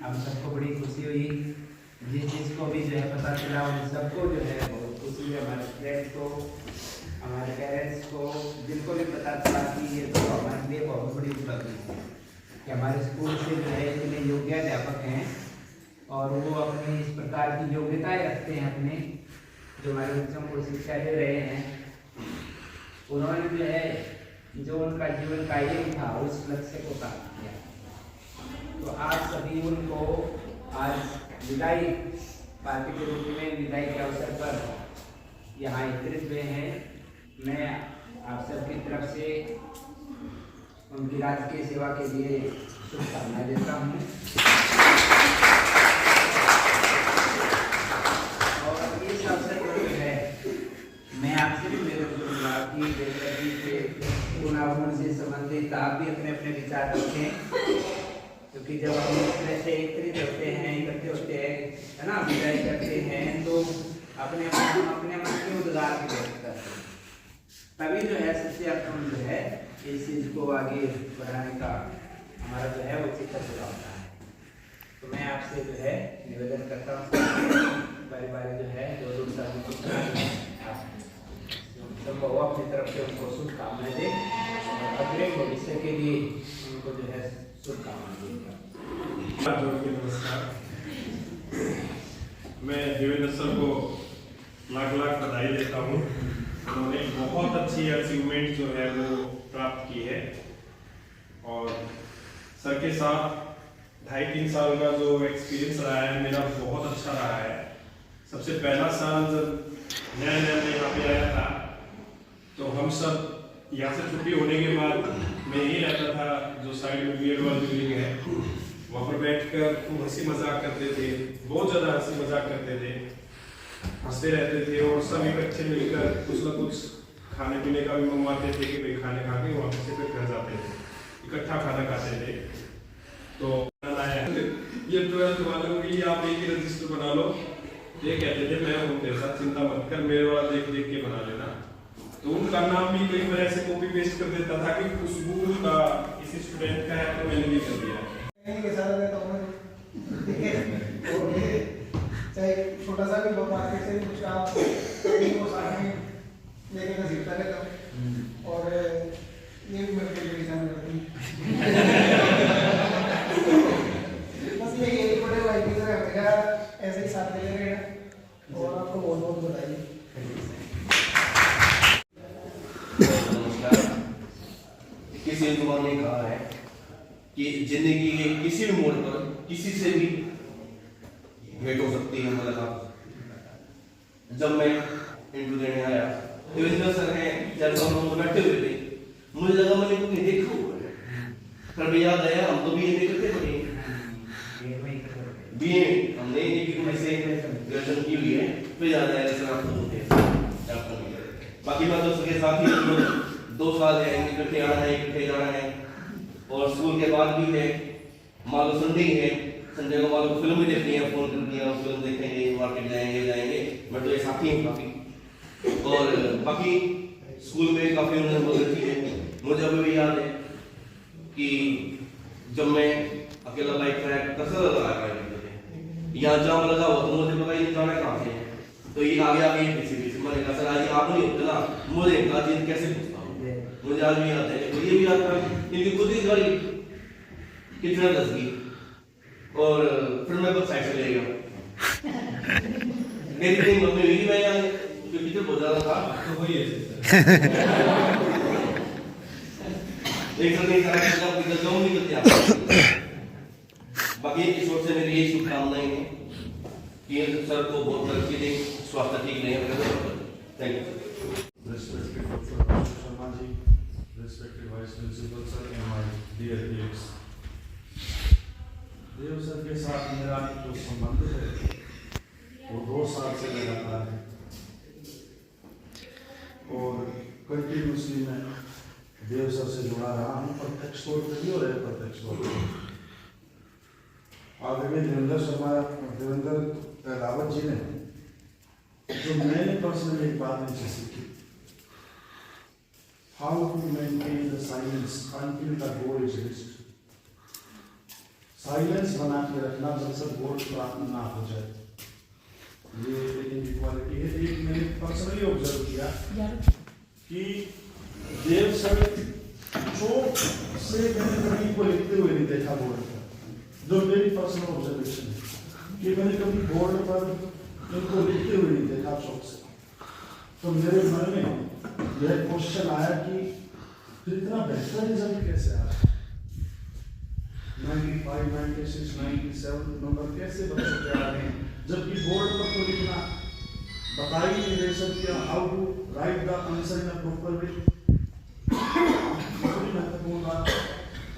हम सबको बड़ी खुशी हुई। जिस जिसको भी जो है पता चला उन सबको जो है बहुत खुशी हुई, हमारे फ्रेंड्स को, हमारे पेरेंट्स को, जिनको भी पता चला कि ये तो हमारे लिए बहुत बड़ी उपलब्धि है कि हमारे स्कूल से जो है इतने योग्य अध्यापक हैं और वो अपनी इस प्रकार की योग्यताएं रखते हैं अपने, जो हमारे बच्चों को शिक्षा दे रहे हैं। उन्होंने जो है जो उनका जीवन का एम था उस लक्ष्य को प्राप्त किया। तो आज सभी उनको आज विदाई पार्टी के रूप में विदाई के अवसर पर यहाँ एकत्रित हुए हैं। मैं आप सबकी तरफ से उनकी राजकीय सेवा के लिए शुभकामनाएं देता हूँ। और इस अवसर पर जो है मैं आपसे भी निवेदन करूँगा कि देवदत्ती के गुणागुण से संबंधित आप भी अपने अपने विचार रखें, क्योंकि जब हम इस तरह से एकत्रित होते हैं, इकट्ठे होते हैं, है ना, विदाई करते हैं तो अपने मन के उद्गार भी व्यक्त करते हैं, तभी जो है सच्चे अर्थ में जो है इस चीज को आगे बढ़ाने का हमारा जो है वो चित्र पूरा होता है। तो मैं आपसे जो है निवेदन करता हूँ बारी बारी जो है जो सबको अपनी तरफ से उनको शुभकामनाएं दें और अगले भविष्य के लिए उनको जो है शुभकामनाएं देंगे। नमस्कार, मैं देवेंद्र सर को लाख लाख बधाई देता हूँ। उन्होंने बहुत अच्छी अचीवमेंट जो है वो प्राप्त की है और सर के साथ 2.5-3 साल का जो एक्सपीरियंस रहा है मेरा बहुत अच्छा रहा है। सबसे पहला साल जब नया नया मैं यहाँ पे आया था तो हम सब यहाँ से छुट्टी होने के बाद मैं यही रहता था जो साइड में बीएड वाली बिल्डिंग है वहाँ पर बैठकर खूब हंसी मजाक करते थे, बहुत ज़्यादा हंसी मजाक करते थे, हंसते रहते थे और सब इकट्ठे मिलकर कुछ ना कुछ खाने पीने का भी मंगवाते थे कि भाई खाने खा के वापस से फिर घर जाते थे, इकट्ठा खाना खाते थे। तो ये 12th वालों के लिए आप एक ही रजिस्टर बना लो, ये कहते थे मैं हूँ तेरे साथ, चिंता मत कर, मेरे वाला देख देख के बना लेना। तो उनका नाम भी कई बार ऐसे कॉपी पेस्ट कर देता था कि खुशबू का किसी स्टूडेंट का है तो मैंने भी कर दिया। चाहे छोटा सा भी मार्केट से कुछ काम वो साथ में लेके का सीखता रहता हूँ और ये भी मेरे लिए किसान करती बस ये बड़े भाई की तरह रहेगा, ऐसे ही साथ में रहेगा और आपको बहुत बहुत बधाई। किसी युवा ने कहा है कि जिंदगी के किसी भी मोड़ पर किसी से भी भेंट हो सकती है मुलाकात। जब मैं इंटरव्यू देने आया तो इधर सर है जब हम बैठे हुए थे मुझे लगा मैंने कुछ देखा हुआ है, फिर भी याद आया हम तो बीए करते पढ़े बीए हमने ऐसे ग्रेजुएशन की हुई है, फिर याद आया सर आप तो होते बाकी बात तो उसके साथ ही 2 साल है इकट्ठे आना है इकट्ठे जाना है और स्कूल के बाद भी है मान लो संडे है, संडे को मान लो फिल्म भी देखनी है, फोन कर दिया फिल्म देखेंगे, मार्केट जाएंगे मैं तो ये साथी हूँ काफी। और बाकी स्कूल में काफी उन्होंने बहुत अच्छी है। मुझे अभी भी याद है कि जब मैं अकेला बाइक ट्रैक कसर लगा यहाँ जाम लगा हुआ तो मुझे पता ही नहीं जाना कहाँ से, तो ये आगे पीछे मैंने कहा सर आज आप नहीं होते ना, मुझे आज कैसे पूछता हूँ, मुझे आज भी याद है। तो ये भी याद था इनकी खुद ही गाड़ी कितना दस की और फिर मैं बस साइड से ले गया मेरी नहीं मम्मी हुई मैं यहाँ जो पीछे बहुत ज़्यादा था तो वही है एक नहीं करते बाकी इस वक्त से मेरी यही शुभकामनाएं हैं कि सर को बहुत तरक्की दें, स्वास्थ्य ठीक नहीं। Thank you. Respected Dr. Sharma ji, respected Vice Principal sir and my dear colleagues. Dev sir के साथ मेरा जो संबंध है वो 2 साल से लगातार है और कंटिन्यूसली मैं देव सर से जुड़ा रहा हूँ, प्रत्यक्ष तौर पर भी और अप्रत्यक्ष तौर पर। आदरणीय देवेंद्र रावत जी ने जो मैंने पर्सनली एक बात इनसे सीखी, how to maintain the silence until the goal is reached. Silence बना के रखना जब तक बोर्ड प्राप्त ना हो जाए, ये एक इनक्वालिटी है। एक मैंने पर्सनली ऑब्जर्व किया कि देव सर चोट से मैंने कभी को लिखते हुए नहीं देखा बोर्ड पर, जो मेरी पर्सनल ऑब्जर्वेशन है कि मैंने कभी बोर्ड पर इनको लिखते हुए नहीं देखा चोट से। तो मेरे मन में यह क्वेश्चन आया कि फिर इतना बेहतर रिजल्ट कैसे आया, 95, 96, 97 नंबर कैसे बच्चों के आ रहे हैं, जबकि बोर्ड पर तो लिखना बता ही नहीं रहे सर कि how to write the answer in a proper way. बहुत महत्वपूर्ण बात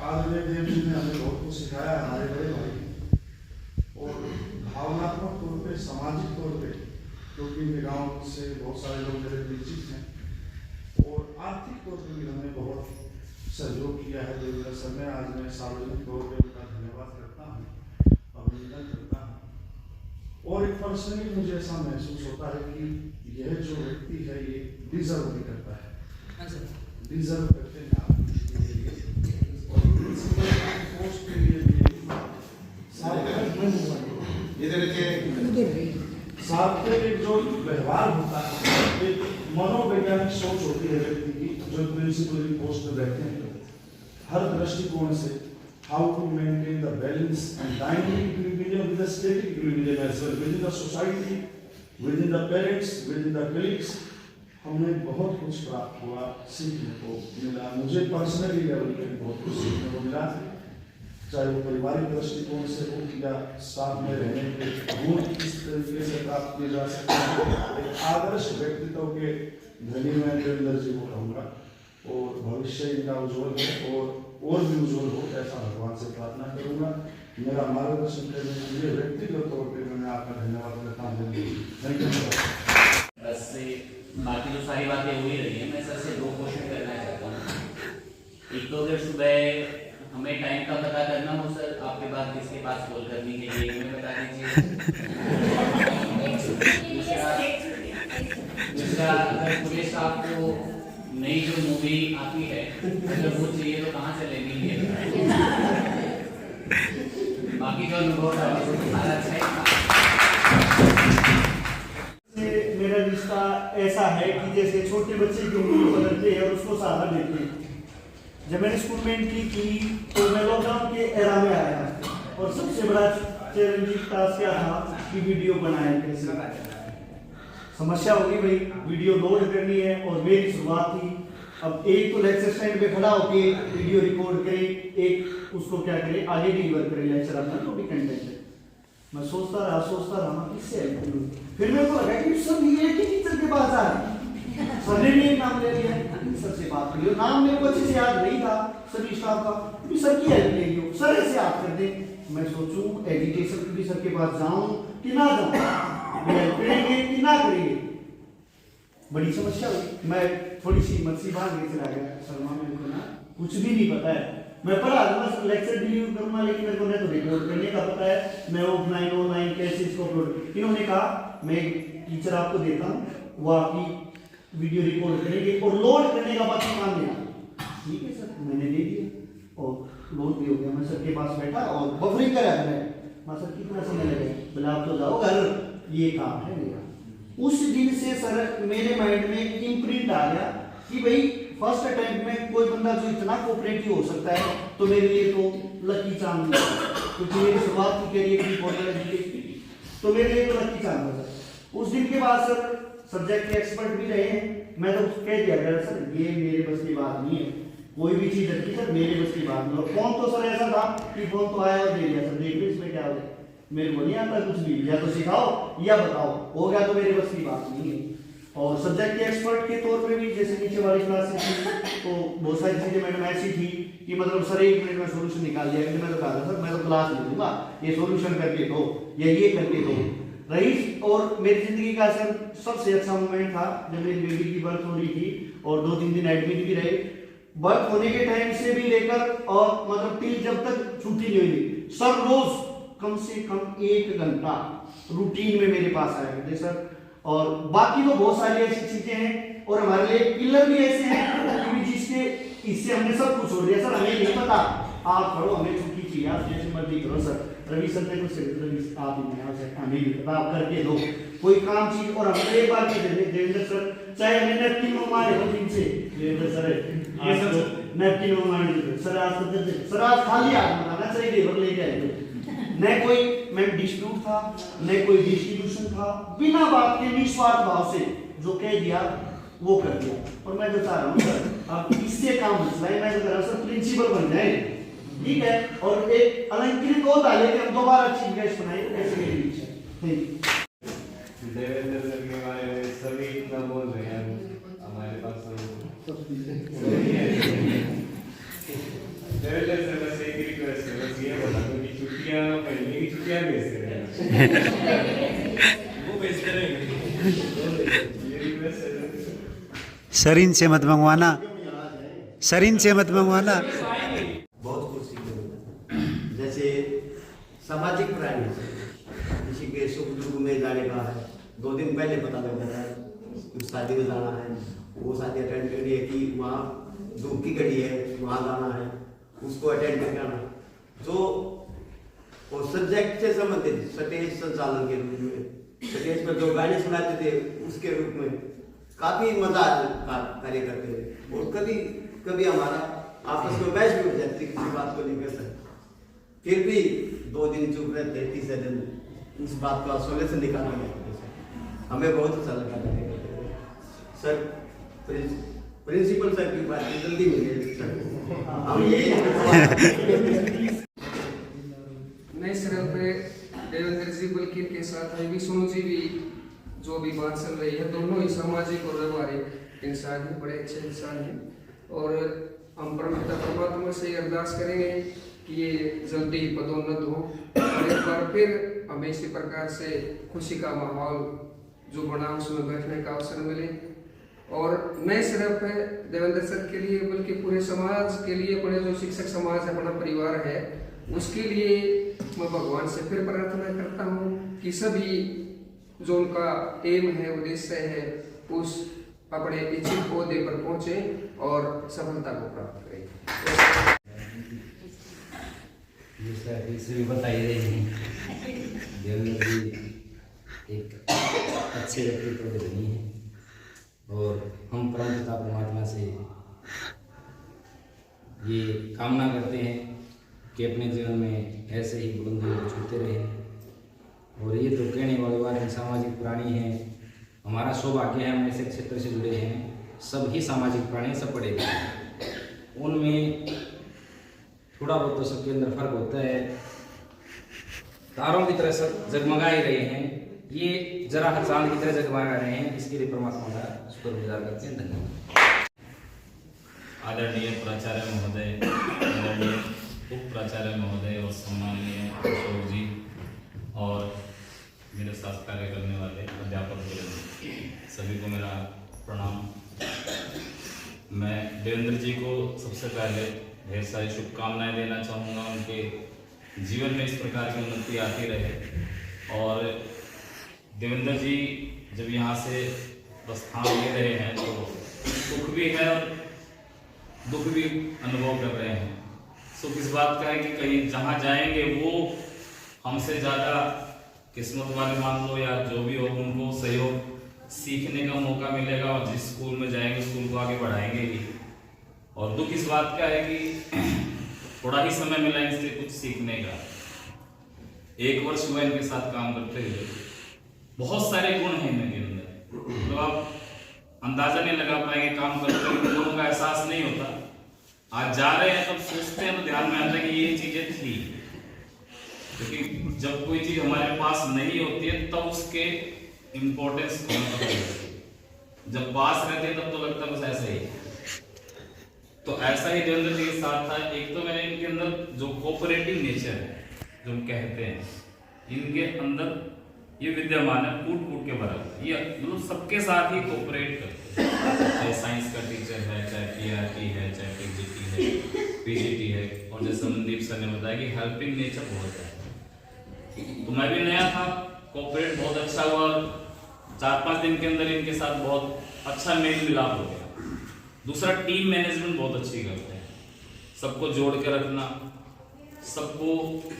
आज देव जी ने हमें बहुत कुछ सिखाया, हमारे बड़े भाई, और भावनात्मक तौर पे, सामाजिक तौर पे, क्योंकि मेरे गाँव से बहुत सारे लोग मेरे परिचित हैं, और आर्थिक तौर पर भी हमने बहुत सहयोग किया है देवेंद्र सर ने। आज मैं सार्वजनिक तौर पर उनका धन्यवाद करता हूँ, अभिनंदन करता हूँ। और एक पर्सनली मुझे ऐसा महसूस होता है कि यह जो व्यक्ति है ये डिजर्व भी करता है, डिजर्व करते हैं आप पोस्ट के लिए सार्थक एक जो व्यवहार होता है, एक मनोवैज्ञानिक सोच होती है व्यक्ति की, जो प्रिंसिपल पोस्ट पर बैठे हैं, हर दृष्टिकोण से how to maintain the balance and dynamic equilibrium with the static equilibrium as well within the society, within the parents, within the colleagues. हमने बहुत कुछ प्राप्त हुआ, सीखने को मिला। मुझे पर्सनली लेवल पे बहुत कुछ सीखने को मिला, चाहे वो पारिवारिक दृष्टिकोण से हो या स्टाफ में रहने के गुण किस तरीके से प्राप्त किए जा सकते हैं। एक आदर्श व्यक्तित्व के धनी मैं देवेंद्र जी को कहूँगा, और भविष्य इनका उज्जवल हो और भी उज्जवल हो, ऐसा भगवान से प्रार्थना करूँगा। मेरा मार्गदर्शन करने के लिए व्यक्तिगत तौर पर मैं आपका धन्यवाद करता हूँ। Thank you. बस बाकी जो सारी बातें हो ही रही है, मैं सर से 2 क्वेश्चन करना चाहता हूँ। एक तो अगर सुबह हमें टाइम का पता करना हो सर, आपके पास किसके पास कॉल करने के लिए हमें बता दीजिए। दूसरा, अगर पूरे स्टाफ को नई जो मूवी आती है अगर वो चाहिए तो कहाँ से लेनी है। बाकी जो अनुभव मेरा रिश्ता ऐसा है कि जैसे छोटे बच्चे की उम्र बदलते हैं और उसको सहारा देते हैं। जब मैंने स्कूल में एंट्री की तो मैं लॉकडाउन के एरा में आया, और सबसे बड़ा चैलेंजिंग टास्क क्या था कि वीडियो बनाए कैसे। समस्या होगी भाई, वीडियो लोड करनी है, और मेरी शुरुआत थी। अब एक तो लेक्चर स्टैंड पे खड़ा होके वीडियो रिकॉर्ड करे, एक उसको क्या करे आगे डिलीवर करे लेक्चर अपना, तो भी कंटेंट है। मैं सोचता रहा किससे हेल्प करूं। फिर मेरे को लगा कि सब ये एक ही टीचर के पास आ रहे, सर ने भी नाम ले लिया, सर से बात करियो। नाम मेरे को अच्छे से याद नहीं था सभी स्टाफ का, भी सर की हेल्प ले लियो, सर ऐसे याद कर दे। मैं सोचूं एजुकेशन के भी सर के पास जाऊं कि ना जाऊं, हेल्प करेंगे कि ना करेंगे, बड़ी समस्या हुई। मैं थोड़ी सी हिम्मत सी बाहर लेकर आ गया, शर्मा मेरे को ना कुछ भी नहीं पता है, मैं पढ़ा दूंगा लेक्चर डिलीवर करूंगा, लेकिन मेरे को नहीं तो रिकॉर्ड करने का पता है, मैं ऑफलाइन ऑनलाइन कैसे इसको अपलोड। इन्होंने कहा मैं टीचर आपको देता हूँ, वो आपकी वीडियो रिकॉर्ड करेंगे और लोड करने का बात मान देना। ठीक है सर, मैंने दे दिया और लोड भी हो गया। मैं सर के पास बैठा और बफरिंग करा मैं सर कितना समय लगेगा, बोले आप तो जाओ घर, ये काम है मेरा। उस दिन से सर मेरे माइंड में एक इम्प्रिंट आ गया कि भाई फर्स्ट अटेम्प्ट में कोई बंदा जो इतना कोऑपरेटिव हो सकता है तो मेरे लिए तो लकी चांद है, क्योंकि मेरी शुरुआत की कैरियर की पॉलिटिकल की, तो मेरे लिए तो लकी चांद है सर। उस दिन के बाद सर सब्जेक्ट के एक्सपर्ट भी रहे हैं, मैं तो कह दिया गया सर ये मेरे बस की बात नहीं है, कोई भी चीज अच्छी सर मेरे बस की बात नहीं। और फोन तो सर ऐसा था कि फोन तो आया और दे दिया सर, देख लो इसमें क्या हो गया, मेरे को नहीं आता कुछ भी, या तो सिखाओ या बताओ, हो गया तो मेरे बस की बात नहीं है। और सब्जेक्ट के एक्सपर्ट के तौर पे भी जैसे नीचे वाली क्लासेस थी तो बहुत सारी चीजें मैडम ऐसी थी कि मतलब सर 1 मिनट में सोल्यूशन निकाल दिया, मैं तो कहा था सर मैं तो क्लास ले लूंगा, ये सोल्यूशन करके दो या ये करके दो रईस। और मेरी जिंदगी का सर सबसे अच्छा मोमेंट था जब मेरी बेबी की बर्थ हो रही थी और 2-3 दिन एडमिट भी रहे। बर्थ होने के टाइम से भी लेकर और मतलब टिल जब तक छुट्टी नहीं हुई, सर रोज कम से कम 1 घंटा रूटीन में मेरे पास आया करते सर। और बाकी तो बहुत सारी ऐसी चीजें हैं और हमारे लिए पिलर भी ऐसे हैं जिसके इससे हमने सब कुछ छोड़ दिया सर, हमें नहीं पता आप करो, हमें छुट्टी चाहिए, आप जैसे मर्जी करो सर। रवि सर ने कुछ रवि आप ही नहीं सर, हमें भी पता, आप करके दो कोई काम चीज। और हम एक बार कह देंगे देवेंद्र सर, चाहे हमें नैपकिन मंगवाए हो दिन से, देवेंद्र सर ये सब नैपकिन मंगवाए सर, आज तो सर आज खाली हाथ मंगाना चाहिए, लेबर लेके आए न कोई मैं डिस्प्यूट था, न कोई डिस्ट्रीब्यूशन था, बिना बात के निस्वार्थ भाव से जो कह दिया वो कर दिया। और मैं तो चाह रहा हूँ सर अब इससे काम मसला है, मैं तो कह रहा हूँ सर प्रिंसिपल बन जाए, ठीक है, और एक अलंकृत को डाले कि हम दोबारा चीफ गेस्ट बनाए, ऐसे मेरी इच्छा है। देवेंद्र सर के बारे में सभी इतना बोल रहे हैं, हमारे पास देवेंद्र सर बस एक रिक्वेस्ट है, बस ये बोला कि छुट्टियां पहले की छुट्टियां भेजते रहे, वो भेजते रहेंगे, ये रिक्वेस्ट है। सर इनसे मत मंगवाना, सर इनसे मत मंगवाना। बहुत कुछ सीखने को मिलता है, जैसे सामाजिक प्राणी, किसी के सुख दुख में जाने का है, 2 दिन पहले पता लग जाता है, कुछ शादी में जाना है, वो शादी अटेंड करनी है कि वहाँ दुख की घड़ी है, वहाँ जाना है, उसको अटेंड करके आना। तो वो सब्जेक्ट से संबंधित स्टेज संचालन के रूप में, स्टेज पर जो गाने सुनाते थे उसके रूप में काफी मजा कार्य करते हैं। और कभी कभी हमारा आपस में बहस भी हो जाती है किसी बात को लेकर सर, फिर भी 2 दिन चुप रहते, तीसरे दिन उस बात का सोल्यूशन निकालना है। हमें बहुत अच्छा लगा सर, प्रिंसिपल सर की बात जल्दी मिले सर, हम यही नहीं सिर्फ देवेंद्र जी बल्कि के साथ है भी सोनू जी भी जो भी बात चल रही है, दोनों ही सामाजिक और व्यवहारिक इंसान हैं, बड़े अच्छे इंसान हैं। और हम परमपिता परमात्मा से अरदास करेंगे कि ये जल्दी ही पदोन्नत हो और एक बार फिर हमें इसी प्रकार से खुशी का माहौल जो बना उसमें बैठने का अवसर मिले। और नहीं सिर्फ देवेंद्र सर के लिए बल्कि पूरे समाज के लिए, अपने जो शिक्षक समाज है, अपना परिवार है, उसके लिए मैं भगवान से फिर प्रार्थना करता हूँ कि सभी जो उनका एम है, उद्देश्य है, उस अपने इच्छित ओहदे पर पहुंचे और सफलता को प्राप्त करें। जैसे भी बताई रही हैं, देवेंद्र जी एक अच्छे व्यक्तित्व के धनी हैं और हम परमपिता परमात्मा से ये कामना करते हैं कि अपने जीवन में ऐसे ही बुलंदियों छूते रहे। और ये तो कहने वाली बात है, सामाजिक प्राणी हैं, हमारा सौभाग्य है, हम ऐसे क्षेत्र से जुड़े हैं, सभी सामाजिक प्राणी सब पढ़े हुए हैं, उनमें थोड़ा बहुत तो सबके अंदर फर्क होता है। तारों की तरह सब जगमगा ही रहे हैं, ये जरा चांद की तरह जगमगा रहे हैं, इसके लिए परमात्मा का शुक्रगुजार करते हैं। धन्यवाद। आदरणीय प्राचार्य महोदय, आदरणीय उप प्राचार्य महोदय और सम्माननीय अशोक जी और मेरे साथ कार्य करने वाले अध्यापक सभी को मेरा प्रणाम। मैं देवेंद्र जी को सबसे पहले ढेर सारी शुभकामनाएं देना चाहूँगा, उनके जीवन में इस प्रकार की उन्नति आती रहे। और देवेंद्र जी जब यहाँ से प्रस्थान ले रहे हैं तो सुख भी है और दुख भी अनुभव कर रहे हैं। सुख इस बात का है कि कहीं जहाँ जाएंगे वो हमसे ज़्यादा किस्मत वाले मान लो या जो भी हो, उनको सहयोग सीखने का मौका मिलेगा और जिस स्कूल में जाएंगे स्कूल को आगे बढ़ाएंगे भी। और दुख इस बात का है कि थोड़ा ही समय मिला इनसे कुछ सीखने का। 1 वर्ष हुआ इनके साथ काम करते हुए, बहुत सारे गुण हैं इनके अंदर, तो आप अंदाजा नहीं लगा पाएंगे काम करते हुए, गुणों का एहसास नहीं होता। आज जा रहे हैं तब सोचते हैं तो ध्यान में आता है कि ये चीजें थी, क्योंकि जब कोई चीज हमारे पास नहीं होती है तब उसके इम्पोर्टेंस कम पता लगती है, जब पास रहते हैं तब तो लगता है बस ऐसा ही। तो ऐसा ही देवेंद्र जी के साथ था। एक तो मैंने इनके अंदर जो कोऑपरेटिव नेचर है जो हम कहते हैं, इनके अंदर ये विद्यमान है, कूट कूट के बराबर। ये मतलब सबके साथ ही कोऑपरेट करते हैं, चाहे साइंस का टीचर है, चाहे पीआरटी है, चाहे पीजीटी है, पीजीटी है, और जैसे मनदीप सर ने बताया कि हेल्पिंग नेचर बहुत है। तो मैं भी नया था, कोऑपरेट बहुत अच्छा हुआ, 4-5 दिन के अंदर इनके साथ बहुत अच्छा मेल मिलाप हो गया। दूसरा, टीम मैनेजमेंट बहुत अच्छी करते हैं, सबको जोड़ के रखना, सबको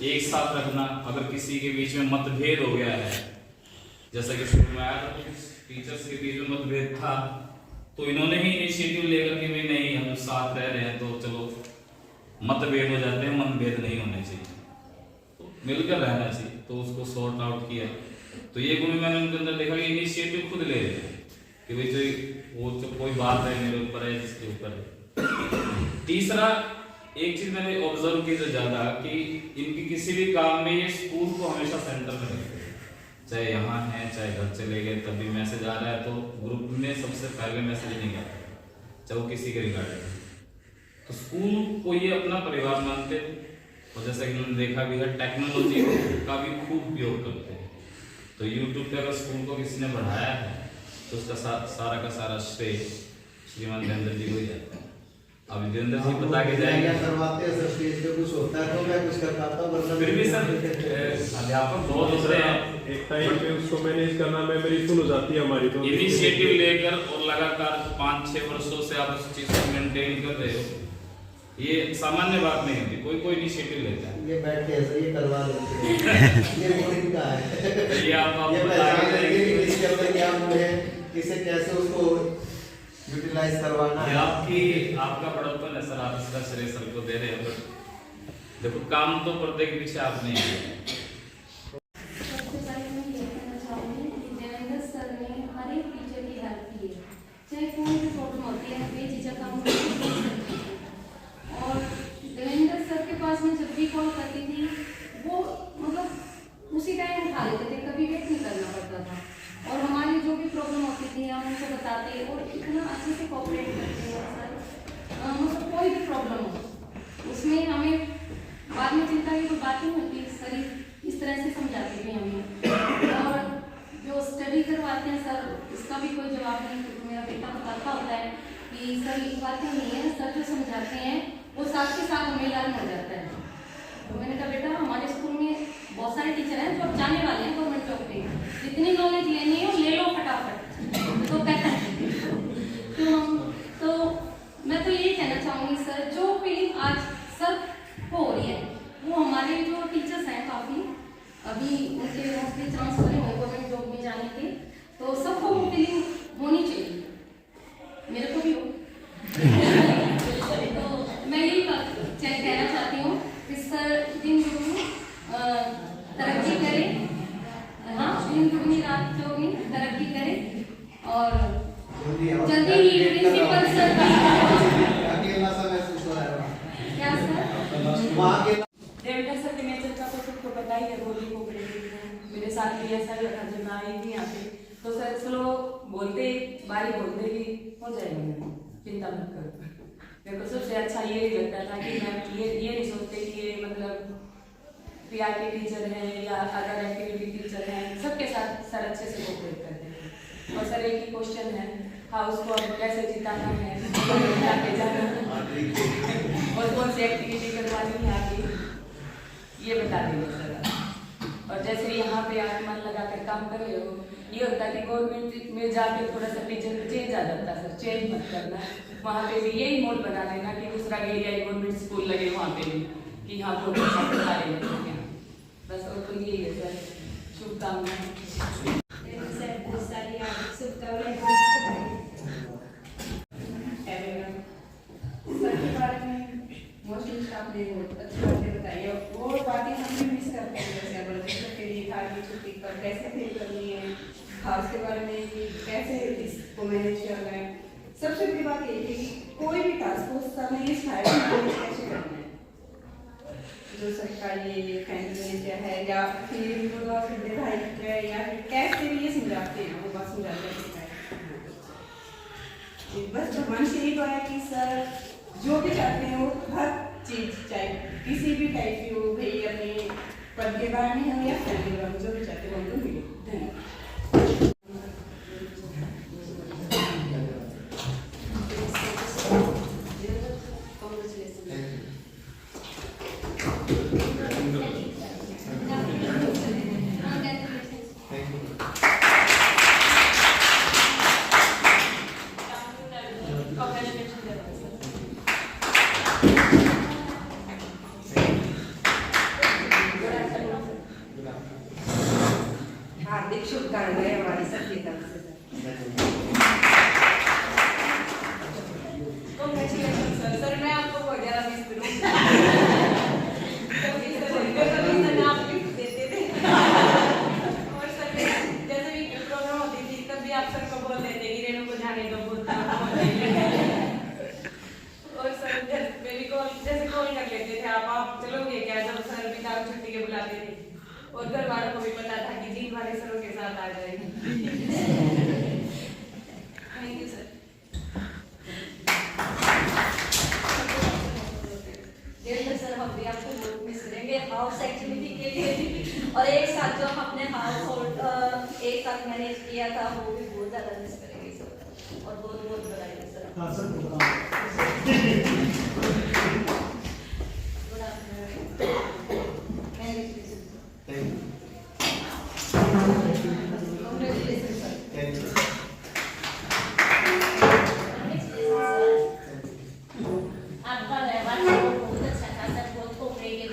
एक साथ रखना। अगर किसी के बीच में मतभेद हो गया है, जैसा कि शुरू में आया था तो टीचर्स के बीच में मतभेद था, तो इन्होंने ही इनिशिएटिव लेकर के भी नहीं हम साथ रह रहे हैं तो चलो मतभेद हो जाते हैं, मतभेद नहीं होने चाहिए, तो मिलकर रहना चाहिए, तो उसको सॉर्ट आउट किया। तो ये गुण मैंने उनके अंदर देखा कि इनिशिएटिव खुद ले रहे हैं कि भाई जो वो तो कोई बात है मेरे ऊपर है, जिसके ऊपर है। तीसरा एक चीज मैंने ऑब्जर्व की तो ज्यादा कि इनकी किसी भी काम में ये स्कूल को हमेशा सेंटर में रखते हैं, चाहे यहाँ है चाहे घर चले गए, तभी मैसेज आ रहा है तो ग्रुप में सबसे पहले मैसेज नहीं आता, चाहे वो किसी के रिगार्डिंग। तो स्कूल को ये अपना परिवार मानते हैं, और जैसा कि उन्होंने देखा भी है टेक्नोलॉजी का भी खूब उपयोग करते हैं। तो यूट्यूब पे अगर स्कूल को किसी ने बढ़ाया है तो उसका सारा का सारा श्रेय श्रीमान देवेंद्र जी को ही जाता है। अब देवेंद्र जी बता के जाएंगे करवाते हैं सर, स्टेज पे कुछ होता है तो मैं कुछ कर पाता हूँ, वरना फिर भी सर अध्यापक बहुत दूसरे हैं, एक टाइम पे उसको मैनेज करना में मेरी फुल हो जाती है हमारी। तो इनिशिएटिव लेकर और लगातार 5-6 वर्षों से आप उस चीज को मेंटेन कर रहे हो, ये सामान्य बात नहीं होती, कोई कोई इनिशिएटिव लेता है। ये बैठते हैं सर, ये करवा लेते हैं ये बोरिंग का है, ये आप ये बता पहचान के लेंगे कि इसके अंदर क्या गुण है, किसे कैसे उसको यूटिलाइज करवाना ये है। आपका बड़प्पन है सर, आप इसका श्रेय सर को दे रहे हैं, बट देखो काम तो पर्दे के पीछे आप नहीं किया। सबसे पहले मैं ये कहना चाहूँगी कि देवेंद्र सर ने हर एक टीचर की हेल्प की है, चाहे कोई भी प्रॉब्लम होती है बेझिझक हम उनको बोल सकते हैं। और देवेंद्र सर के पास मैं जब भी कॉल करती थी वो मतलब उसी टाइम उठा लेते थे, कभी वेट नहीं करना पड़ता था, और हमारी जो भी प्रॉब्लम होती थी हम उनको बताते और इतना अच्छे से कोऑपरेट करते हैं सर। मतलब कोई भी प्रॉब्लम हो उसमें हमें बाद में चिंता की कोई बात नहीं होती, सर इस तरह से समझाते थे हमें। और जो स्टडी करवाते हैं सर इसका भी कोई जवाब नहीं, क्योंकि मेरा बेटा बताता होता है कि सर ये बातें नहीं है, सर जो समझाते हैं वो साथ के साथ हमें लर्न हो जाता है। तो मैंने कहा बेटा हमारे स्कूल में बहुत सारे टीचर हैं जो अब जाने वाले हैं गवर्नमेंट जॉब पे, जितनी नॉलेज लेनी है ले लो फटाफट, तो कहते हैं। तो मैं तो यही कहना चाहूँगी सर, जो फीलिंग आज सर को हो रही है वो हमारे जो टीचर्स हैं काफ़ी अभी उनके मोस्टली ट्रांसफर हुए गवर्नमेंट जॉब में जाने के, तो सबको वो फीलिंग होनी चाहिए, मेरे को भी हो। तो मैं यही कहना चाहती हूँ कि सर दिन दुगनी तरक्की करें, हाँ दिन दुगनी रात चौगुनी तरक्की करें, और जल्दी ही प्रिंसिपल सर अकेला सा महसूस हो रहा है क्या सर वहाँ के देवेंद्र सर के नेचर का तो सबको पता ही है, बोली को मेरे साथ भी ऐसा ही रखा जब मैं आई थी यहाँ पे, तो सर स्लो बोलते बारी बोलते ही हो जाएगा, मैम चिंता मत करो। मेरे को सबसे अच्छा ये लगता था कि मैम ये नहीं सोचते कि ये मतलब पीआरटी टीचर हैं या अदर एक्टिविटी टीचर हैं, सबके साथ सर अच्छे से कोऑपरेट करते हैं। और सर एक ही क्वेश्चन है, हाउस को अब कैसे जिताना है, जाके जाना और कौन सी एक्टिविटी करवानी है आगे, ये बता देंगे सर। और जैसे यहाँ पे आप मन लगा कर काम कर रहे हो, ये होता है कि गवर्नमेंट में जाके थोड़ा सा टीचर चेंज आ जाता है सर, चेंज मत करना, वहाँ पे भी यही मोड बना लेना कि दूसरा एरिया गवर्नमेंट स्कूल लगे वहाँ पे भी, कि यहाँ बहुत अच्छा पढ़ा रहे हैं, बस और तो यही है सर, शुभकामनाएं। सर के बारे में मोस्टली स्टाफ ने बहुत अच्छी बातें बताई है, वो बातें हम भी मिस करते हैं, जैसे बच्चों के लिए खाली छुट्टी पर कैसे फील करनी है, हाउस के बारे में कि कैसे इसको मैनेज करना है। सबसे बड़ी बात ये है कि कोई भी टास्क को समय कैसे करना है, जो सरकारी फैमिली है या फिर विधायक है या फिर कैसे भी ये समझाते हैं, वो बात समझाते हैं। बस भगवान से यही दुआ है कि सर जो भी चाहते हैं वो हर चीज़ चाहे किसी भी टाइप की हो, भाई अपने पद के बारे में हो या फैमिली के बारे में, जो भी चाहते हैं वो उनको मिले। धन्यवाद। Congratulations. और घर वालों को भी पता था कि जीत वाले सरों के साथ आ जाएगी। Thank you sir. Devendra sir, हम भी आपको बहुत मिस करेंगे हाउस एक्टिविटी के लिए भी, और एक साथ जो हम अपने हाउस होल्ड एक साथ मैनेज किया था वो भी बहुत ज़्यादा मिस करेंगे सर, और बहुत बहुत बधाई सर। हाँ सर, आपका व्यवहार बहुत अच्छा था सर, बहुत कोऑपरेटिव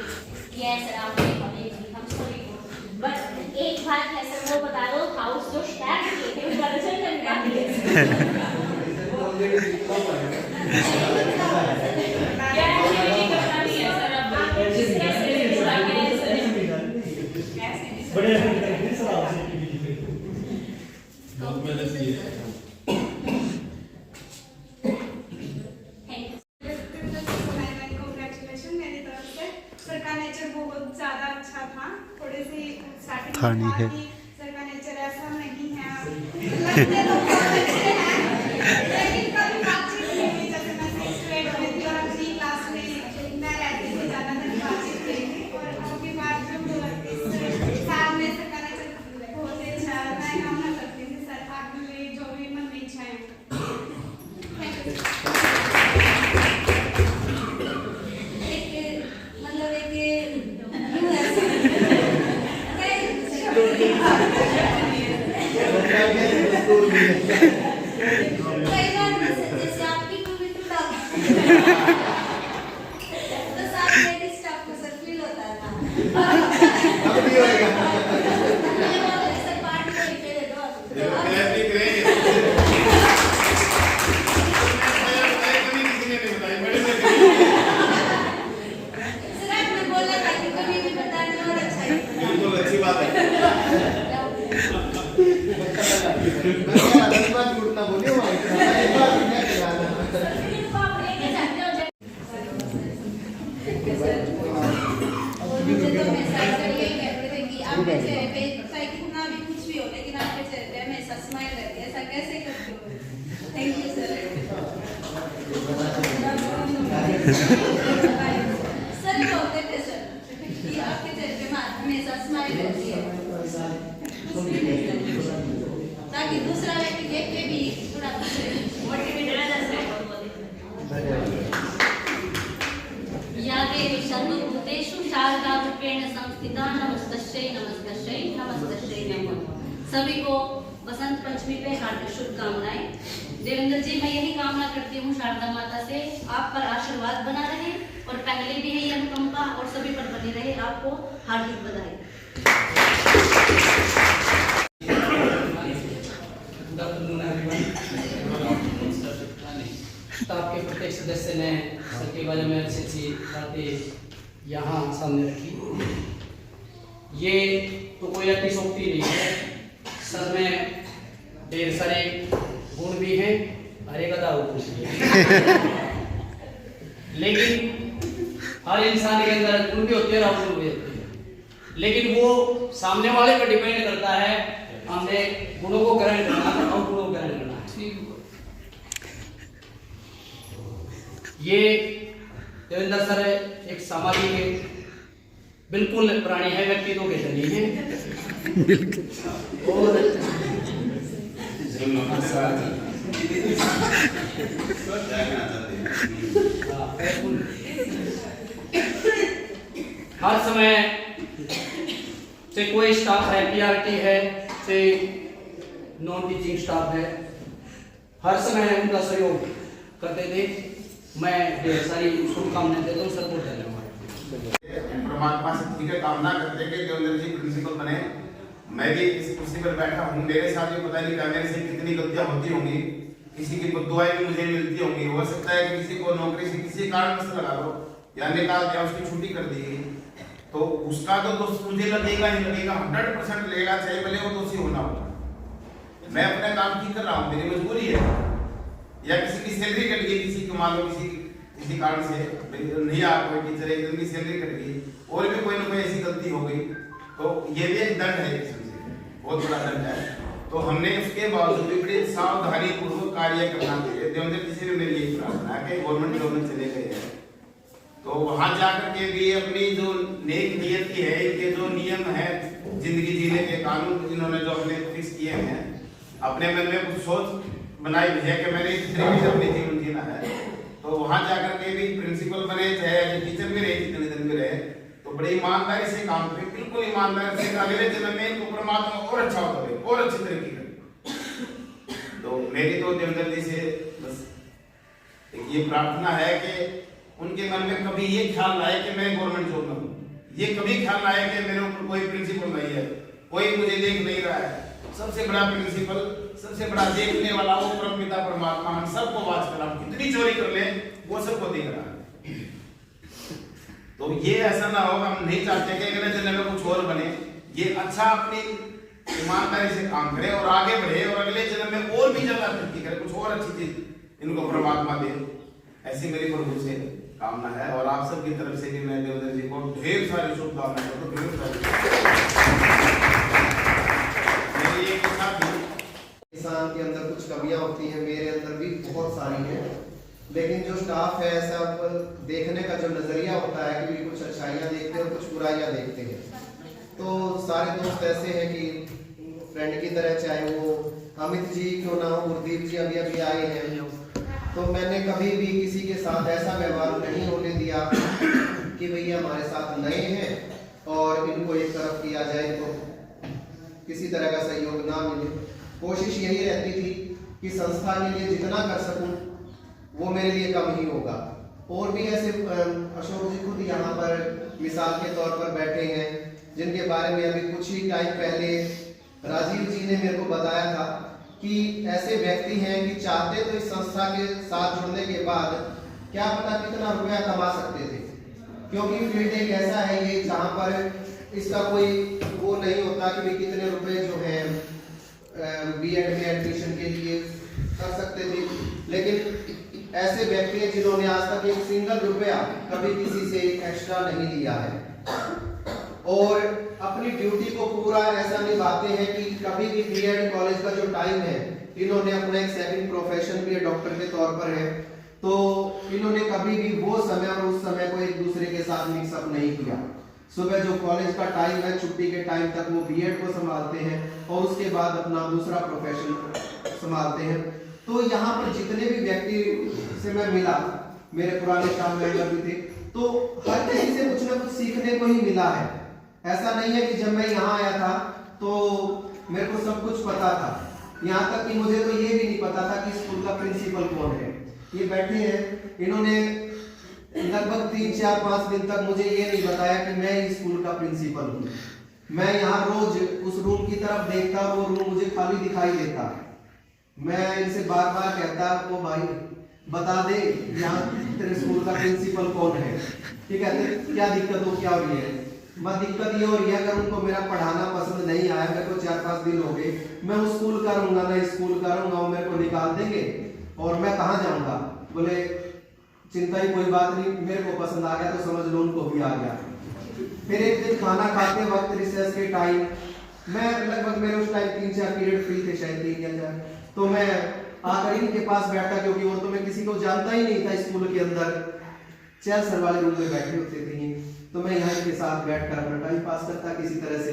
किया है सर आपने हमें, हम सभी को। बट एक बात है सर, वो बता दो हाउस जो स्टार्ट किए थे उसका रिजल्ट हम बाकी है बड़े सर आपसे सर का नेचर बहुत ज्यादा अच्छा था, थोड़े से स्टार्टिंग फनी है। सर का नेचर ऐसा नहीं है, लगते तो बहुत अच्छे हैं लेकिन कभी बातचीत नहीं हुई। जैसे मैं 6th grade में थी और अपनी क्लास में मैं रहती थी, ज्यादातर बातचीत नहीं थी, और अबकी बात जो साथ में सर का नेचर बहुत अच्छा है। मैं कामना करती हूँ सर आगे मेरी जो भी मन में इच्छाएं हैं। जैसे आपकी तो साथ लेडीज स्टाफ को सर फील होता था। सर पार्टी को ही दे दो। सर आपने बोला था कि कभी भी बताना और अच्छा है। बिल्कुल अच्छी बात है। झूठना बोलिए मुझे तो हमेशा सर ये कहते थे कि आपके चेहरे पे चाहे कितना भी कुछ भी हो लेकिन आपके चेहरे पे हमेशा स्माइल रहती है, ऐसा कैसे करते हो? Thank you sir. सर बोलते थे सर कि आपके चेहरे पे हमेशा स्माइल रहती है, ताकि दूसरा व्यक्ति देख के भी थोड़ा मोटिवेट रह जाए। या देवी सर्वभूतेषु शारदारूपेण संस्थिता नमस्तस्यै नमस्तस्यै नमस्तस्यै नमः। सभी को बसंत पंचमी पे हार्दिक शुभकामनाएं। देवेंद्र जी, मैं यही कामना करती हूँ शारदा माता से आप पर आशीर्वाद बना रहे, और पहले भी है ये अनुकंपा और सभी पर बनी रहे। आपको हार्दिक बधाई। स्टाफ के प्रत्येक सदस्य ने सर के बारे में अच्छी अच्छी बातें यहाँ सामने रखी। ये तो कोई अतिशोक्ति नहीं है, सर में ढेर सारे गुण भी हैं, हरे गदा भी है। लेकिन हर इंसान के अंदर गुण भी होते हैं और अवगुण भी होते हैं, लेकिन वो सामने वाले पर डिपेंड करता है हमने गुणों को ग्रहण करना है अवगुणों को ग्रहण करना है। ये देवेंद्र सर एक सामाजिक बिल्कुल प्राणी है, व्यक्तित्व के धनी है। और हर समय से कोई स्टाफ है, पीआरटी है, से नॉन टीचिंग स्टाफ है, हर समय उनका सहयोग करते थे। मैं ढेर सारी शुभकामनाएं देता हूँ सर को। धन्यवाद। परमात्मा से ठीक है कामना करते हैं कि देवेंद्र जी प्रिंसिपल बने। मैं भी इस कुर्सी पर बैठा हूँ, मेरे साथ भी पता नहीं मेरे से कितनी गलतियां होती होंगी, किसी की दुआएं भी मुझे मिलती होंगी। हो सकता है कि किसी को नौकरी से किसी कारण से लगा दो या निकाल दिया, उसकी छुट्टी कर दी, तो उसका तो दोष मुझे लगेगा ही लगेगा, 100% लगेगा, चाहे भले वो दोषी होना होगा। मैं अपना काम ठीक कर रहा हूँ, मेरी मजबूरी है, या किसी की सैलरी कट गई, किसी को मान लो किसी कारण से नहीं आ कोई टीचर, एक दिन की सैलरी कट गई, और भी कोई ना कोई ऐसी गलती हो गई, तो ये भी एक दंड है, एक किस्म से बहुत बड़ा दंड है। तो हमने उसके बावजूद भी बड़ी सावधानी पूर्वक कार्य करना चाहिए। देवेंद्र जी से भी मेरी यही प्रार्थना है कि गवर्नमेंट जॉब में चले गए हैं तो वहां जाकर के भी अपनी जो नेक नियत की है, इनके जो नियम है जिंदगी जीने के कानून इन्होंने जो अपने फिक्स किए हैं, अपने मन में कुछ सोच बनाई है कि मैंने इस तरीके से अपने जीवन जीना है, तो वहां जाकर के भी प्रिंसिपल बने चाहे टीचर भी रहे, जितने दिन भी रहे, तो बड़ी ईमानदारी से काम करें, बिल्कुल ईमानदारी से। अगले जन्म में इनको परमात्मा और अच्छा करे और अच्छी तरक्की करे। तो मेरी तो देवेंद्र जी से बस एक ये प्रार्थना है कि उनके मन में कभी ये ख्याल आए कि मैं गवर्नमेंट जॉब में हूँ, ये कभी ख्याल आए कि मेरे ऊपर कोई प्रिंसिपल नहीं है, कोई मुझे देख नहीं रहा है। सबसे बड़ा प्रिंसिपल, सबसे बड़ा देखने वाला वो परमपिता परमात्मा हम सबको वाच कर, हम कितनी चोरी कर ले वो सबको देख रहा है। तो ये ऐसा ना हो, हम नहीं चाहते कि अगले जन्म में कुछ और बने, ये अच्छा अपनी ईमानदारी से काम करे और आगे बढ़े और अगले जन्म में और भी ज्यादा तरक्की करे, कुछ और अच्छी चीज इनको परमात्मा दे, ऐसी मेरी प्रभु से कामना है। और आप सबकी तरफ से भी मैं देवेंद्र जी को ढेर सारी शुभकामनाएं करता हूं, ढेर सारी। मेरी एक इच्छा थी, इंसान के अंदर कुछ कमियां होती हैं, मेरे अंदर भी बहुत सारी हैं, लेकिन जो स्टाफ है ऐसा देखने का जो नजरिया होता है कि भी कुछ अच्छाइयां देखते हैं, कुछ बुराइयां देखते हैं। तो सारे दोस्त ऐसे हैं कि फ्रेंड की तरह, चाहे वो अमित जी क्यों ना हो, गुरदीप जी अभी अभी आए हैं, तो मैंने कभी भी किसी के साथ ऐसा व्यवहार नहीं होने दिया कि भैया हमारे साथ नए हैं और इनको एक तरफ किया जाए तो किसी तरह का सहयोग ना मिले। कोशिश यही रहती थी कि संस्था के लिए जितना कर सकूं वो मेरे लिए कम ही होगा। और भी ऐसे अशोक जी खुद यहाँ पर मिसाल के तौर पर बैठे हैं, जिनके बारे में अभी कुछ ही टाइम पहले राजीव जी ने मेरे को बताया था कि ऐसे व्यक्ति हैं कि चाहते तो इस संस्था के साथ जुड़ने के बाद क्या पता कितना रुपया कमा सकते थे, क्योंकि फील्ड एक ऐसा है ये जहाँ पर इसका कोई वो नहीं होता कि कितने रुपए जो है बीएड में एडमिशन के लिए कर सकते थे। लेकिन ऐसे व्यक्ति हैं जिन्होंने आज तक एक सिंगल रुपया कभी किसी से एक्स्ट्रा नहीं लिया है और अपनी ड्यूटी को पूरा ऐसा निभाते हैं कि कभी भी बीएड कॉलेज का जो टाइम है, इन्होंने अपना एक सेकंड प्रोफेशन भी डॉक्टर के तौर पर है, तो इन्होंने कभी भी वो समय और उस समय को एक दूसरे के साथ मिक्सअप नहीं किया। सुबह जो कॉलेज का टाइम है, छुट्टी के टाइम तक वो बीएड को संभालते हैं और उसके बाद अपना दूसरा प्रोफेशन संभालते हैं। तो यहाँ पर जितने भी व्यक्ति से मैं मिला, मेरे पुराने स्टाफ मेंबर भी थे, तो हर किसी से कुछ ना कुछ सीखने को ही मिला है। ऐसा नहीं है कि जब मैं यहाँ आया था तो मेरे को सब कुछ पता था, यहाँ तक कि मुझे तो ये भी नहीं पता था कि स्कूल का प्रिंसिपल कौन है। ये बैठे हैं, इन्होंने लगभग 3-4-5 दिन तक मुझे ये नहीं बताया कि मैं इस स्कूल का प्रिंसिपल हूँ। मैं यहाँ रोज उस रूम की तरफ देखता, वो रूम मुझे खाली दिखाई देता। मैं इनसे बार बार कहता, वो भाई बता दे यहाँ तेरे स्कूल का प्रिंसिपल कौन है। ठीक है, क्या दिक्कत हो, क्या हो रही है? दिक्कत ये हो रही है, अगर उनको मेरा पढ़ाना पसंद नहीं आया, मेरे को 4-5 दिन हो गए, मैं उस स्कूल का रहूंगा ना स्कूल का रहूंगा, वो मेरे को निकाल देंगे और मैं कहाँ जाऊंगा। बोले चिंता ही कोई बात नहीं, मेरे को पसंद आ गया तो समझ लो उनको भी आ गया। फिर एक दिन खाना खाते वक्त रिसेस के टाइम, मैं लगभग मेरे उस टाइम 3-4 पीरियड फ्री थे, शायद 3 या 4, तो मैं आकर इनके पास बैठा, क्योंकि वो तो मैं किसी को जानता ही नहीं था स्कूल के अंदर। चेयर सर वाले रूम में बैठे होते थे, तो मैं यहाँ के साथ बैठकर अपना टाइम पास करता किसी तरह से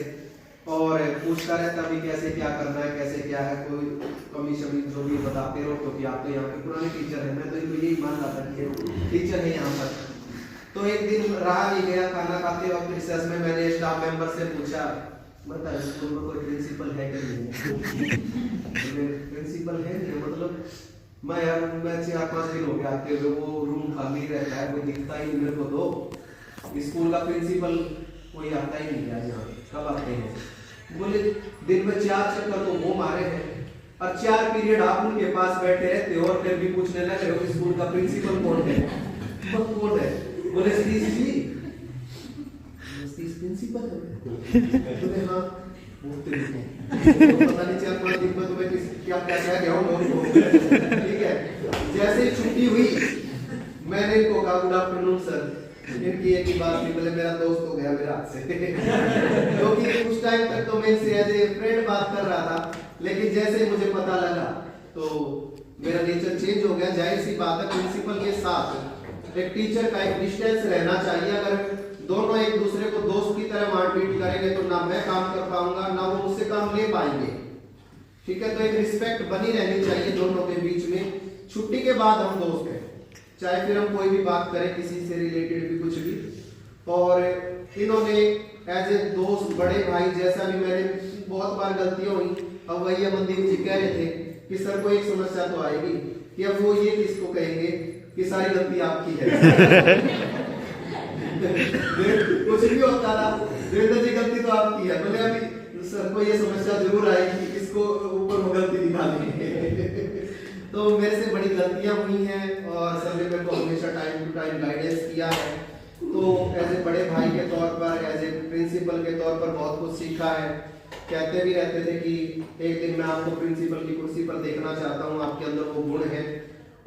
और पूछता रहता भी कैसे क्या करना है, कैसे क्या है, कोई कमी शमी जो भी बताते रहो, क्योंकि आप तो यहाँ पे पुराने टीचर हैं, मैं तो इनको यही मान रहा था कि टीचर है यहाँ पर। तो एक दिन रहा नहीं गया, खाना खाते वक्त रिसेस में मैंने स्टाफ मेंबर से पूछा, बता स्कूल में कोई प्रिंसिपल है कि नहीं है? प्रिंसिपल है नहीं, मतलब मैं 4-5 दिन हो गया आते हुए, वो रूम खाली रहता है, कोई दिखता ही नहीं मेरे को। तो स्कूल का प्रिंसिपल कोई आता ही नहीं है यहाँ, कब आते हैं? बोले दिन में 4 चक्कर तो वो मारे हैं और 4 पीरियड आप उनके पास बैठे रहते हो और फिर भी पूछने लगे हो स्कूल का प्रिंसिपल कौन है? कौन है? बोले सतीश जी, सतीश प्रिंसिपल है। बोले हाँ, पता नहीं 4-5 दिन में तुम्हें क्या क्या गया हूँ। ठीक है, जैसे ही छुट्टी हुई मैंने इनको कहा गुड आफ्टरनून सर, इनकी एक ही बात निकले, मेरा दोस्त हो गया मेरे हाथ से क्योंकि उस टाइम तक तो मैं इनसे एज ए फ्रेंड बात कर रहा था, लेकिन जैसे ही मुझे पता लगा तो मेरा नेचर चेंज हो गया। जाहिर सी बात है, प्रिंसिपल के साथ एक टीचर का एक डिस्टेंस रहना चाहिए। अगर दोनों एक दूसरे को दोस्त की तरह मारपीट करेंगे तो ना मैं काम कर पाऊंगा ना वो मुझसे काम ले पाएंगे। ठीक है, तो एक रिस्पेक्ट बनी रहनी चाहिए दोनों के बीच में। छुट्टी के बाद हम दोस्त हैं, चाहे फिर हम कोई भी बात करें किसी से रिलेटेड भी कुछ भी। और इन्होंने एज ए दोस्त बड़े भाई जैसा भी, मैंने बहुत बार गलतियां हुई। अब वही अमनदीप जी कह रहे थे कि सर को एक समस्या तो आएगी कि अब वो ये किसको कहेंगे कि सारी गलती आपकी है कुछ भी होता था, देवेंद्र जी गलती तो आपकी है, बोले अभी सर को ये समस्या जरूर आएगी कि इसको ऊपर वो गलती निकालेंगे तो मेरे से बड़ी गलतियां हुई हैं और सर ने मेरे को हमेशा टाइम टू टाइम गाइडेंस किया है। तो एज ए बड़े भाई के तौर पर, एज ए प्रिंसिपल के तौर पर बहुत कुछ सीखा है। कहते भी रहते थे कि एक दिन मैं आपको प्रिंसिपल की कुर्सी पर देखना चाहता हूँ, आपके अंदर वो गुण है।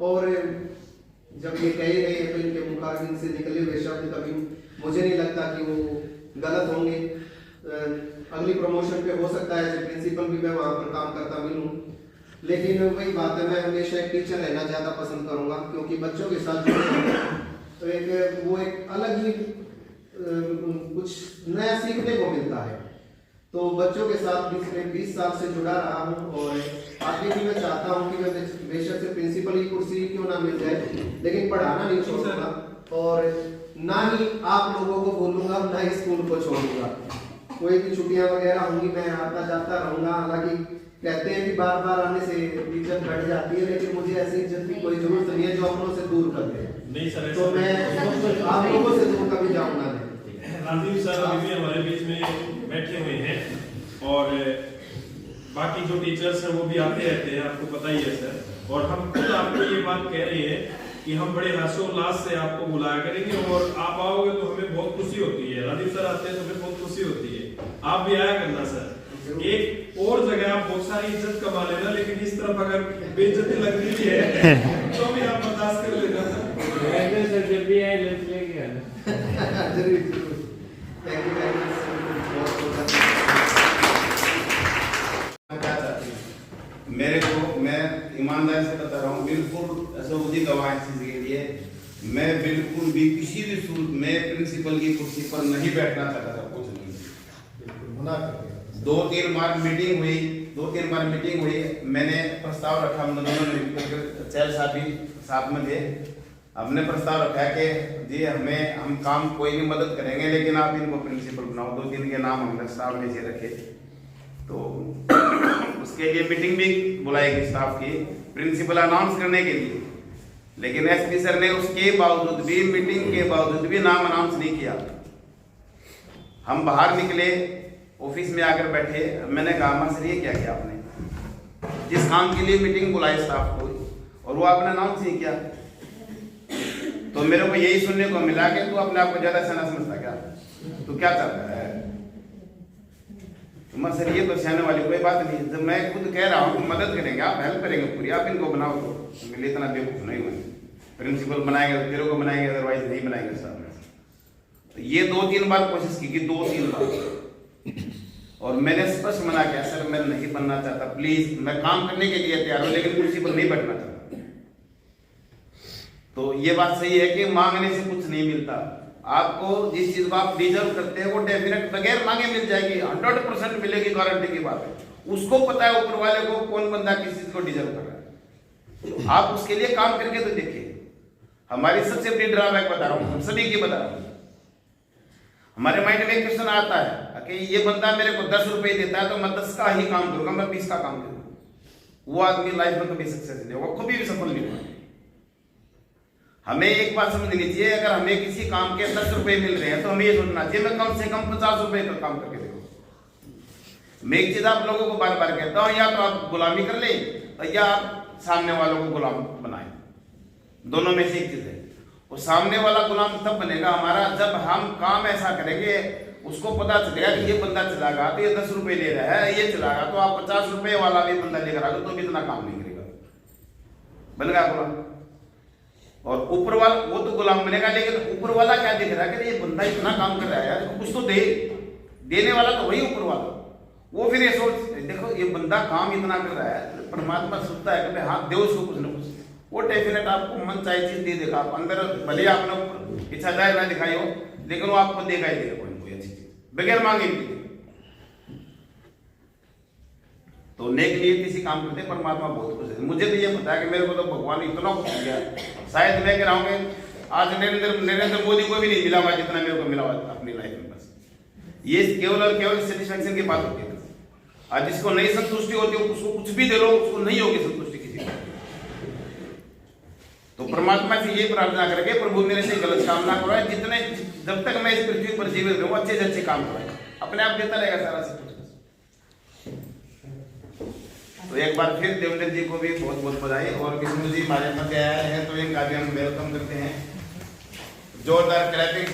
और जब ये कहे गए तो इनके मुखारबिन से निकले हुए शब्द कभी मुझे नहीं लगता कि वो गलत होंगे। अगली प्रमोशन पे हो सकता है एज ए प्रिंसिपल भी मैं वहाँ पर काम करता मिलूँ, लेकिन वही बात है, मैं हमेशा एक टीचर रहना ज़्यादा पसंद करूँगा क्योंकि बच्चों के साथ तो एक अलग ही कुछ नया सीखने को मिलता है। तो बच्चों के साथ 20 साल से जुड़ा रहा हूँ और आगे भी मैं चाहता हूँ कि मैं बेशक से प्रिंसिपल की कुर्सी क्यों ना मिल जाए, लेकिन पढ़ाना नहीं छोड़ूंगा और ना ही आप लोगों को बोलूँगा, ना ही स्कूल को छोड़ूंगा। कोई भी छुट्टियाँ वगैरह होंगी मैं आता जाता रहूँगा। हालांकि कहते हैं कि बार बार आने से इज्जत घट जाती है, लेकिन मुझे ऐसी इज्जत की कोई जरूरत नहीं है जो अपनों से दूर कर दे। नहीं सर, तो मैं आप लोगों से दूर कभी जाऊंगा नहीं। राजीव सर अभी भी हमारे बीच में बैठे हुए हैं और बाकी जो टीचर्स हैं वो भी आते रहते हैं, आपको पता ही है सर। और हम खुद आपको ये बात कह रहे हैं कि हम बड़े हर्षोल्लास से आपको बुलाया करेंगे और आप आओगे तो हमें बहुत खुशी होती है। राजीव सर आते हैं तो हमें बहुत खुशी होती है, आप भी आया करना सर। एक और जगह आप बहुत सारी इज्जत कमा लेना, लेकिन इस तरफ अगर बेइज्जती लग रही है तो भी आप बर्दाश्त कर लेना सर। जब भी आए लंच लेके आना जरूर। मेरे को, मैं ईमानदारी से बता रहा हूँ, बिल्कुल ऐसा उदी गवाह इस चीज के लिए मैं बिल्कुल भी किसी भी सूरत में प्रिंसिपल की कुर्सी पर नहीं बैठना चाहता था, कुछ नहीं। 2-3 बार मीटिंग हुई, मैंने प्रस्ताव रखा, हम दोनों चैल साहब भी साथ में थे। हमने प्रस्ताव रखा है कि जी हम काम कोई नहीं मदद करेंगे, लेकिन आप इनको प्रिंसिपल बनाओ। 2-3 के नाम हमने स्टाफ में से रखे, तो उसके लिए मीटिंग भी बुलाई गई स्टाफ की प्रिंसिपल अनाउंस करने के लिए, लेकिन एसपी सर ने उसके बावजूद भी, मीटिंग के बावजूद भी नाम अनाउंस नहीं किया। हम बाहर निकले, ऑफिस में आकर बैठे, मैंने कहा मां सर ये क्या किया आपने, जिस काम के लिए मीटिंग बुलाई स्टाफ को और वो आपने अनाउंस नहीं किया। तो मेरे को यही सुनने को मिला कि तू अपने आप को ज्यादा सना समझता क्या, तू क्या चाहता है। तो सर ये तो सहने वाली कोई बात नहीं, जब मैं खुद कह रहा हूँ मदद करेंगे, आप हेल्प करेंगे पूरी, आप इनको बनाओ। तो मेरे इतना बेवकूफ नहीं हुए, प्रिंसिपल बनाएंगे तो तेरे को बनाएंगे, अदरवाइज नहीं बनाएंगे साहब। तो ये 2-3 बार कोशिश की, 2-3 बार, और मैंने स्पष्ट मना किया सर मैं नहीं बनना चाहता, प्लीज मैं काम करने के लिए तैयार हूँ, लेकिन कुर्सी पर नहीं बैठना चाहता। तो ये बात सही है कि मांगने से कुछ नहीं मिलता, आपको जिस चीज को आप डिजर्व करते हैं वो डेफिनेट बगैर मांगे मिल जाएगी, 100% मिलेगी, गारंटी की बात है। उसको पता है ऊपर वाले को कौन बंदा किस चीज को डिजर्व कर रहा है, आप उसके लिए काम करके तो देखिए। हमारी सबसे बड़ी ड्रॉबैक बता रहा हूँ, हम सभी की बता रहा हूँ, हमारे माइंड में एक क्वेश्चन आता है कि ये बंदा मेरे को 10 रुपए देता है तो मैं 10 का ही काम करूंगा, मैं 20 का काम करूंगा। वो आदमी लाइफ में कभी सक्सेस नहीं होगा, कभी भी सफल नहीं होगा। हमें एक बात समझनी चाहिए, अगर हमें किसी काम के 10 रुपए मिल रहे हैं तो हमें ये सोचना चाहिए मैं कम से कम 50 रुपए का काम करके देखो। मैं एक चीज आप लोगों को बार बार कहता हूं, या तो आप गुलामी कर ले या आप सामने वालों को गुलाम बनाए, दोनों में से एक चीज है। और सामने वाला गुलाम तब बनेगा हमारा जब हम काम ऐसा करेंगे उसको पता चलेगा कि ये बंदा चलागा तो ये 10 रुपए ले रहा है, ये चलागा तो आप 50 रुपए वाला भी बंदा लेकर आगे तो भी इतना काम नहीं करेगा, बन गया गुलाम। और ऊपर वाला वो तो गुलाम बनेगा, लेकिन ऊपर वाला क्या देख रहा है कि ये बंदा इतना काम कर रहा है यार, कुछ तो दे, देने वाला तो वही ऊपर वाला। वो फिर ये सोच, देखो ये बंदा काम इतना कर रहा है, परमात्मा सोचता है कि भाई हाँ दे उसको कुछ ना कुछ, वो डेफिनेट आपको मन चाहे चीज दे देगा। आप अंदर भले आपने इच्छा जाहिर ना दिखाई हो, लेकिन वो आपको देगा ही देगा कोई ना कोई अच्छी चीज बगैर मांगे भी। तो नेक नियत किसी काम करते परमात्मा बहुत खुश है। मुझे तो ये पता है कि मेरे को तो भगवान इतना खुश किया, शायद मैं कह रहा हूँ कि आज नरेंद्र मोदी को भी नहीं मिला हुआ जितना मेरे को मिला हुआ अपनी लाइफ में। बस ये केवल और केवल सेटिस्फैक्शन की बात होती है। आज जिसको नहीं संतुष्टि होती है उसको कुछ भी दे लो, उसको नहीं होगी संतुष्टि किसी को। तो परमात्मा से ये प्रार्थना करके प्रभु मेरे से गलत काम ना करवाए, जितने जब तक मैं इस पृथ्वी पर जीवित रहूं अच्छे से अच्छे काम करवाए, अपने आप देता रहेगा सारा सब कुछ। तो एक बार फिर देवेंद्र जी को भी बहुत बहुत बधाई। और विष्णु जी हमारे मध्य आए हैं तो इनका भी हम वेलकम करते हैं, जोरदार क्लैपिंग।